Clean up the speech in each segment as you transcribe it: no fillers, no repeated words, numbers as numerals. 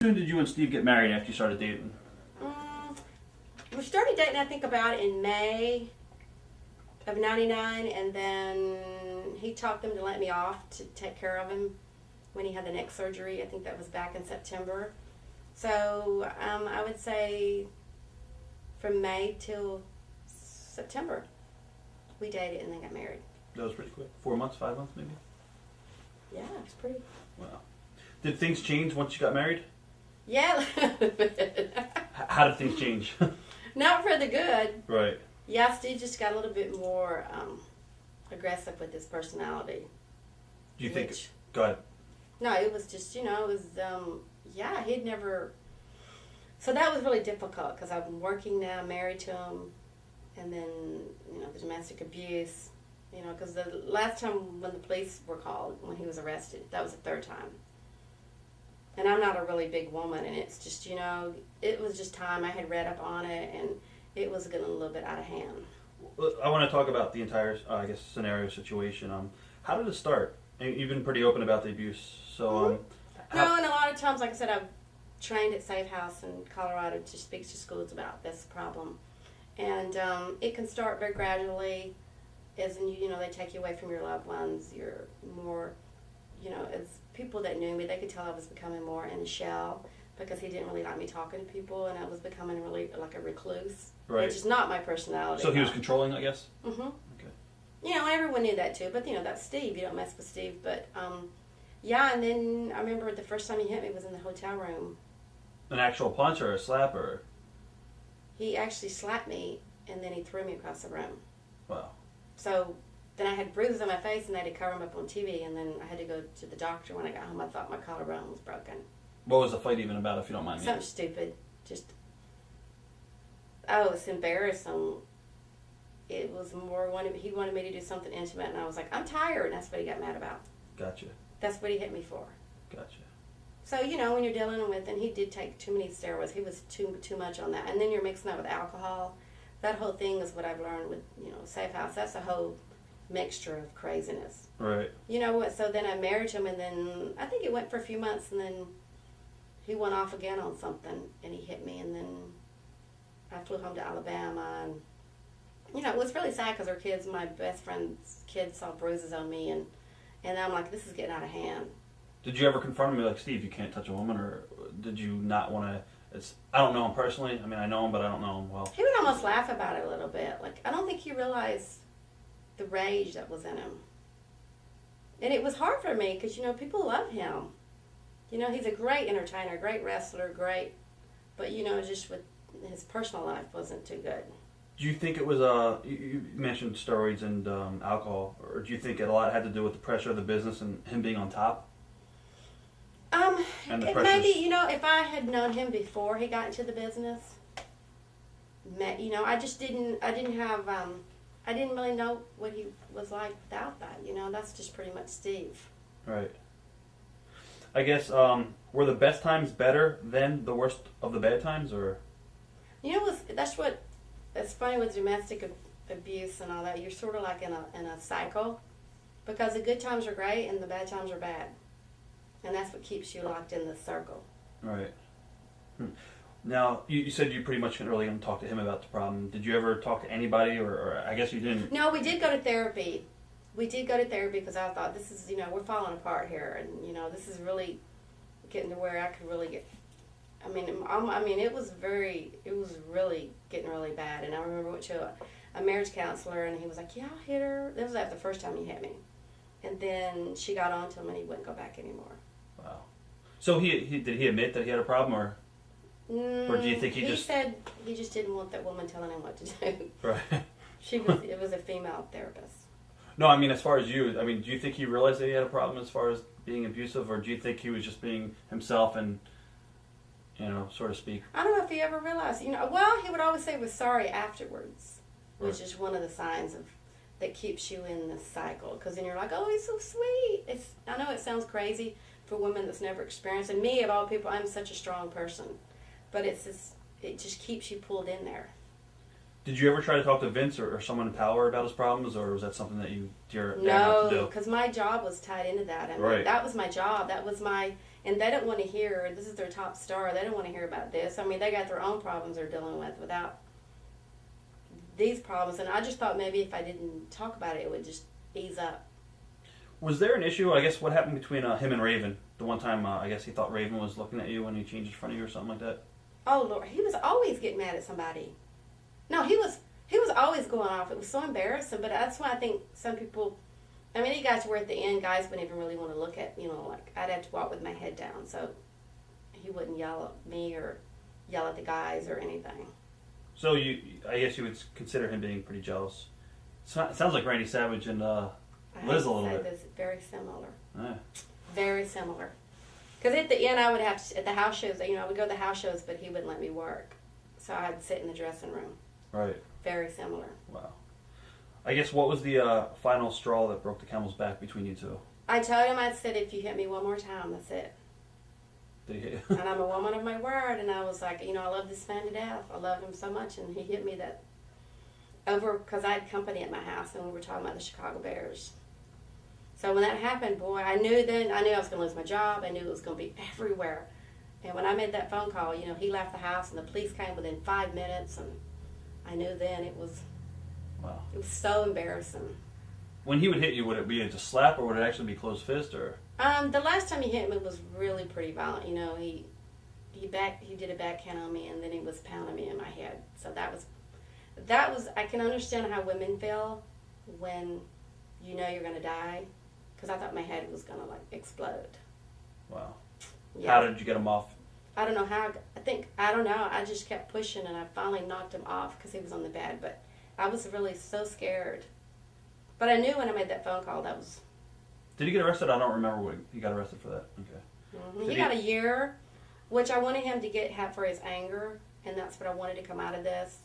When did you and Steve get married after you started dating? We started dating, I think, about in May of '99, and then he talked them to let me off to take care of him when he had the neck surgery. I think that was back in September. So I would say from May till September we dated and then got married. That was pretty quick. 4 months, 5 months maybe? Yeah, it was pretty. Wow. Did things change once you got married? Yeah. How did things change? Not for the good. Right. Yeah, Steve just got a little bit more aggressive with his personality. Do you think... Go ahead. No, it was just, it was, yeah, he'd never... So that was really difficult because I'm working now, married to him, and then, the domestic abuse, because the last time when the police were called, when he was arrested, that was the third time. And I'm not a really big woman, and it's just, it was just time. I had read up on it, and it was getting a little bit out of hand. Well, I want to talk about the entire, scenario situation. How did it start? You've been pretty open about the abuse, so... No, and a lot of times, like I said, I've trained at Safe House in Colorado to speak to schools about this problem. And it can start very gradually, as in, they take you away from your loved ones. You're more, as people that knew me, they could tell I was becoming more in a shell because he didn't really like me talking to people, and I was becoming really like a recluse, right. Which is not my personality. So he was controlling, I guess? Mm-hmm. Okay. Everyone knew that too, but, that's Steve. You don't mess with Steve. But, yeah, and then I remember the first time he hit me was in the hotel room. An actual punch or a slap or? He actually slapped me, and then he threw me across the room. Wow. So then I had bruises on my face, and they had to cover them up on TV, and then I had to go to the doctor when I got home. I thought my collarbone was broken. What was the fight even about, if you don't mind me? Something stupid. It's embarrassing. It was more, he wanted me to do something intimate, and I was like, I'm tired, and that's what he got mad about. Gotcha. That's what he hit me for. Gotcha. So, when you're dealing with, and he did take too many steroids, he was too much on that. And then you're mixing that with alcohol. That whole thing is what I've learned with, Safe House. That's a whole mixture of craziness. Right. So then I married him, and then I think it went for a few months, and then he went off again on something, and he hit me, and then I flew home to Alabama, and, it was really sad because our kids, my best friend's kids saw bruises on me, and I'm like, this is getting out of hand. Did you ever confront him like, Steve, you can't touch a woman, or did you not want to? I don't know him personally. I mean, I know him, but I don't know him well. He would almost laugh about it a little bit. Like, I don't think he realized the rage that was in him. And it was hard for me because, people love him. He's a great entertainer, great wrestler, but, just with his personal life wasn't too good. Do you think it was, you mentioned steroids and alcohol, or do you think it a lot had to do with the pressure of the business and him being on top? Maybe, if I had known him before he got into the business, I just didn't have, I didn't really know what he was like without that, that's just pretty much Steve. Right. I guess, were the best times better than the worst of the bad times, or? It's funny with domestic abuse and all that, you're sort of like in a cycle, because the good times are great and the bad times are bad. And that's what keeps you locked in the circle. Right. Now, you said you pretty much couldn't really talk to him about the problem. Did you ever talk to anybody, or I guess you didn't? No, we did go to therapy. Because I thought, this is, we're falling apart here. And, this is really getting to where I could really get... it was really getting really bad. And I remember went to a marriage counselor, and he was like, yeah, I'll hit her. This was after the first time he hit me. And then she got on to him, and he wouldn't go back anymore. Wow. So did he admit that he had a problem, or do you think he said he just didn't want that woman telling him what to do. Right. It was a female therapist. No, as far as you, do you think he realized that he had a problem as far as being abusive, or do you think he was just being himself and, so to speak? I don't know if he ever realized. He would always say he was sorry afterwards, which is one of the signs that keeps you in the cycle. Because then you're like, oh, he's so sweet. I know it sounds crazy for women that's never experienced, and me of all people, I'm such a strong person, but it just keeps you pulled in there. Did you ever try to talk to Vince or someone in power about his problems, or was that something that you dare not to do? No, because my job was tied into that. Right. That was my job. That was my, And they don't want to hear, this is their top star, they don't want to hear about this. I mean, they got their own problems they're dealing with without these problems. And I just thought maybe if I didn't talk about it, it would just ease up. Was there an issue, I guess, what happened between him and Raven? The one time, I guess he thought Raven was looking at you when he changed in front of you or something like that? Oh, Lord, he was always getting mad at somebody. No, he was always going off. It was so embarrassing, but that's why I think some people, I mean, it got to where at the end, guys wouldn't even really want to look at, like, I'd have to walk with my head down, so he wouldn't yell at me or yell at the guys or anything. So I guess you would consider him being pretty jealous. It sounds like Randy Savage and Liz a little bit. This very similar. Yeah. Very similar. Because at the end, I would have to, at the house shows, I would go to the house shows, but he wouldn't let me work. So I'd sit in the dressing room. Right. Very similar. Wow. I guess what was the final straw that broke the camel's back between you two? I told him, I said, if you hit me one more time, that's it. Did he hit you? And I'm a woman of my word, and I was like, I love this man to death. I love him so much, and he hit me that over, because I had company at my house, and we were talking about the Chicago Bears. So when that happened, boy, I knew I was going to lose my job. I knew it was going to be everywhere. And when I made that phone call, he left the house, and the police came within 5 minutes, and I knew then it was, wow. It was so embarrassing. When he would hit you, would it be a slap, or would it actually be closed fist, or? The last time he hit me was really pretty violent. He did a backhand on me, and then he was pounding me in my head. So that was I can understand how women feel when you're going to die, because I thought my head was going to explode. Wow. Yeah. How did you get him off? I don't know how. I don't know. I just kept pushing, and I finally knocked him off because he was on the bed. But I was really so scared. But I knew when I made that phone call that was. Did he get arrested? I don't remember what he got arrested for that. Okay. Mm-hmm. He got a year, which I wanted him to get for his anger, and that's what I wanted to come out of this.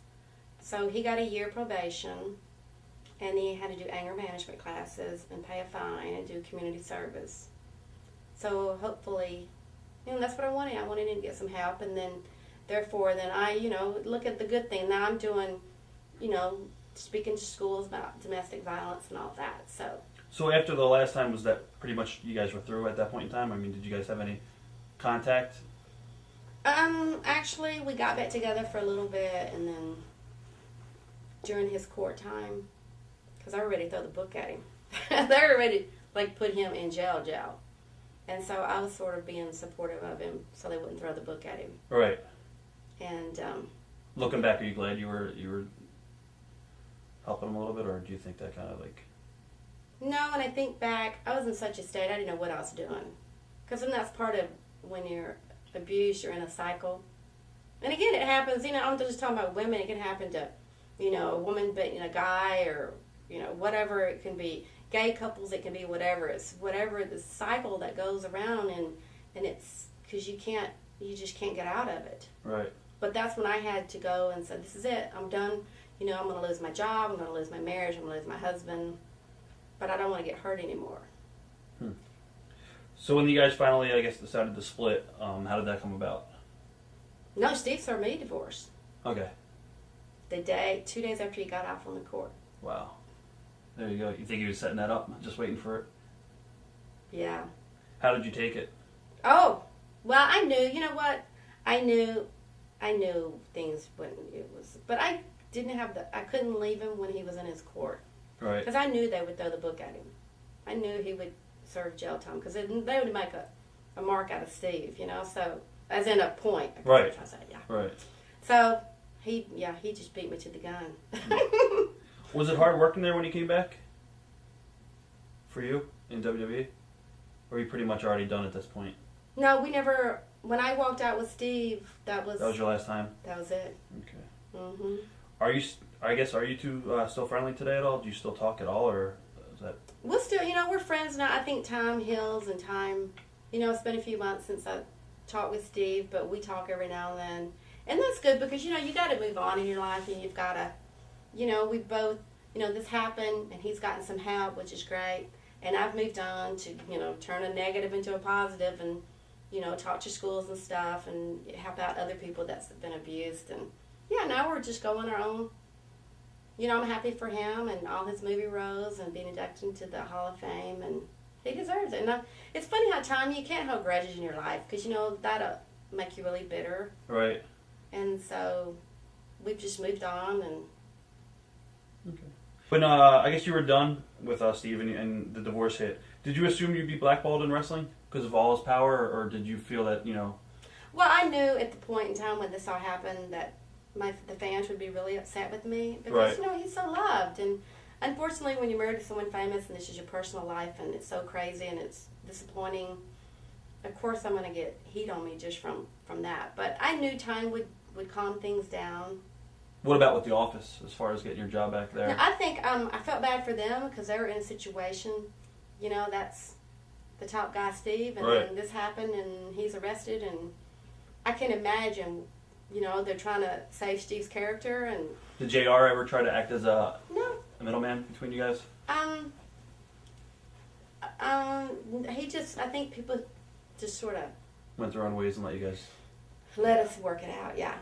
So he got a year probation, and he had to do anger management classes and pay a fine and do community service. So hopefully, that's what I wanted. I wanted him to get some help, and then, therefore, I, look at the good thing. Now I'm doing, speaking to schools about domestic violence and all that. So after the last time, was that pretty much you guys were through at that point in time? I mean, did you guys have any contact? Actually, we got back together for a little bit, and then during his court time, because I was ready to throw the book at him. They were ready to, put him in jail. And so I was sort of being supportive of him so they wouldn't throw the book at him. Right. And looking back, are you glad you were helping him a little bit, or do you think that kind of No, when I think back, I was in such a state, I didn't know what I was doing. Because then that's part of when you're abused, you're in a cycle. And again, it happens, I'm just talking about women. It can happen to, a woman, but, a guy or, whatever it can be. Gay couples, it can be whatever. It's whatever the cycle that goes around, and it's because you just can't get out of it. Right. But that's when I had to go and say, this is it. I'm done. I'm going to lose my job. I'm going to lose my marriage. I'm going to lose my husband. But I don't want to get hurt anymore. So when you guys finally, I guess, decided to split, how did that come about? No, Steve served me a divorce. Okay. 2 days after he got off on the court. Wow. There you go. You think he was setting that up, just waiting for it? Yeah. How did you take it? Oh, well, I knew. You know what? I knew things wouldn't. But I didn't have I couldn't leave him when he was in his court. Right. Because I knew they would throw the book at him. I knew he would serve jail time because they would make a mark out of Steve, So as in a point. Right. I said, yeah. Right. So he just beat me to the gun. Was it hard working there when you came back? For you in WWE? Or were you pretty much already done at this point? No, we never. When I walked out with Steve, that was your last time? That was it. Okay. Mhm. Are you two still friendly today at all? Do you still talk at all, or is that? We'll still, we're friends now. I think time heals, and time, it's been a few months since I talked with Steve, but we talk every now and then, and that's good because you got to move on in your life, and you've got to, we both, this happened, and he's gotten some help, which is great, and I've moved on to, turn a negative into a positive, and talk to schools and stuff, and help out other people that's been abused, and now we're just going our own. I'm happy for him and all his movie roles and being inducted into the Hall of Fame, and He deserves it. And it's funny how you can't hold grudges in your life because, that'll make you really bitter. Right. And so we've just moved on. And okay. When I guess you were done with Steve and the divorce hit, did you assume you'd be blackballed in wrestling because of all his power, or did you feel that, Well, I knew at the point in time when this all happened that the fans would be really upset with me because, right. He's so loved. And unfortunately, when you're married to someone famous and this is your personal life and it's so crazy and it's disappointing, of course I'm going to get heat on me just from that. But I knew time would calm things down. What about with the office as far as getting your job back there? Now, I think I felt bad for them because they were in a situation, that's the top guy, Steve, and right. then this happened and he's arrested. And I can imagine, they're trying to save Steve's character. And did JR ever try to act as a middleman between you guys? I think people just sort of went their own ways and let you guys. let us work it out, yeah.